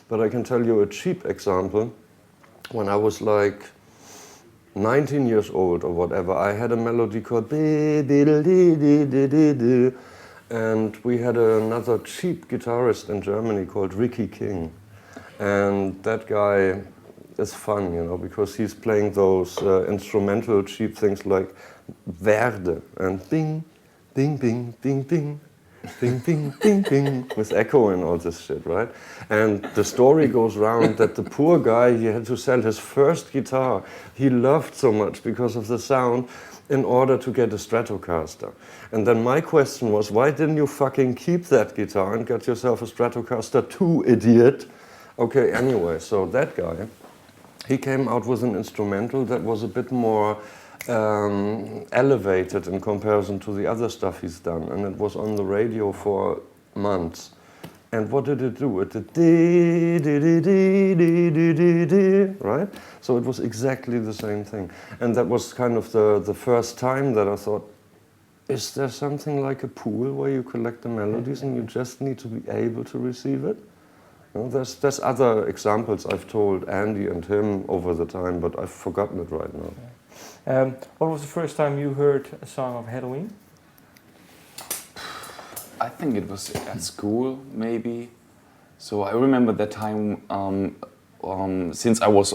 But I can tell you a cheap example. When I was like 19 years old or whatever, I had a melody called and we had another cheap guitarist in Germany called Ricky King. And that guy is fun, you know, because he's playing those instrumental cheap things like Verde and bing, bing, bing, bing, bing, bing, bing, bing, bing, with echo and all this shit, right? And the story goes round that the poor guy, he had to sell his first guitar he loved so much because of the sound in order to get a Stratocaster. And then my question was, why didn't you fucking keep that guitar and get yourself a Stratocaster too, idiot? Okay, anyway, so that guy, he came out with an instrumental that was a bit more elevated in comparison to the other stuff he's done, and it was on the radio for months. And what did it do? It did dee, dee, dee, dee, dee, dee, dee, dee, right? So it was exactly the same thing. And that was kind of the first time that I thought, is there something like a pool where you collect the melodies and you just need to be able to receive it? You know, there's other examples I've told Andy and him over the time, but I've forgotten it right now. What was the first time you heard a song of Helloween? I think it was at school, maybe. So I remember that time, since I was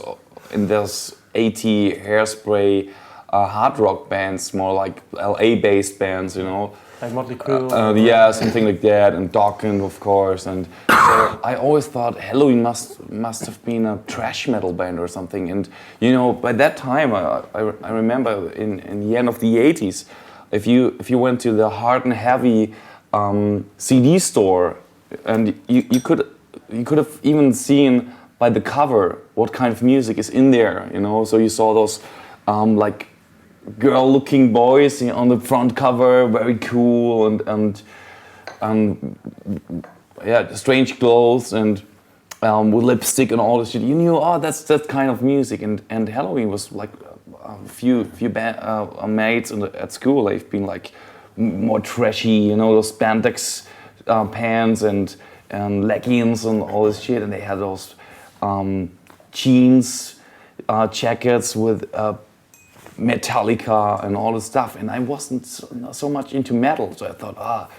in those 80 Hairspray hard rock bands, more like LA-based bands, you know. Like Motley Crue? Yeah, something like that, and Dokken, of course. And so I always thought Helloween must have been a thrash metal band or something. And you know, by that time, I remember in the end of the 80s, if you went to the Hard and Heavy CD store, and you could have even seen by the cover what kind of music is in there, you know. So you saw those like girl-looking boys on the front cover, very cool, and yeah, strange clothes and with lipstick and all this shit. You knew, oh, that's that kind of music. And Helloween was like a few mates at school. They've been like more trashy, you know, those spandex pants and leggings and all this shit. And they had those jeans jackets with Metallica and all this stuff, and I wasn't so much into metal, so I thought,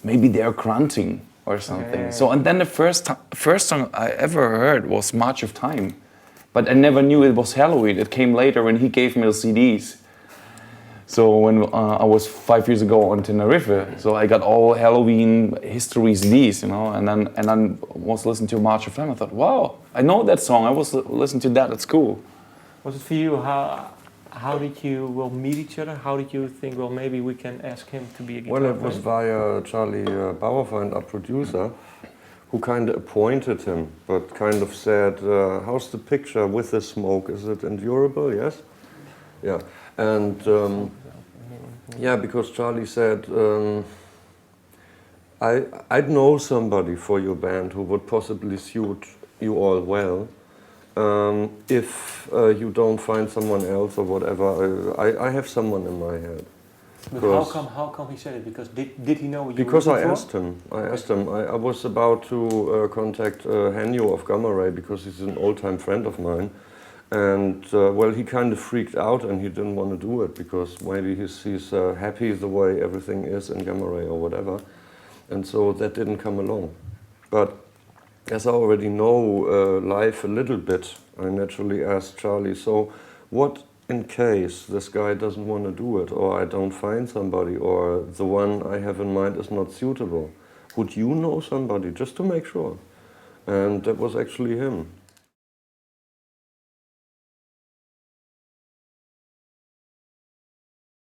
maybe they're grunting or something. Yeah. So, and then the first song I ever heard was March of Time, but I never knew it was Helloween. It came later when he gave me the CDs. So when I was 5 years ago on Tenerife, so I got all Helloween history CDs, you know, and then was listening to March of Time. I thought, wow, I know that song. I was listening to that at school. Was it for you? How did you meet each other? How did you think, well, maybe we can ask him to be a guitar player? Well, it was via Charlie Bauerfeind, our producer, who kind of appointed him, but kind of said, how's the picture with the smoke? Is it endurable? Yes? Yeah. And yeah, because Charlie said, I'd know somebody for your band who would possibly suit you all well. If you don't find someone else or whatever, I have someone in my head. But how come he said it? Because did he know you? Because I asked him. I was about to contact Henyo of Gamma Ray because he's an old-time friend of mine, and well, he kind of freaked out and he didn't want to do it because maybe he's happy the way everything is in Gamma Ray or whatever, and so that didn't come along. But as I already know life a little bit, I naturally asked Charlie, so what in case this guy doesn't want to do it, or I don't find somebody, or the one I have in mind is not suitable? Would you know somebody, just to make sure? And that was actually him.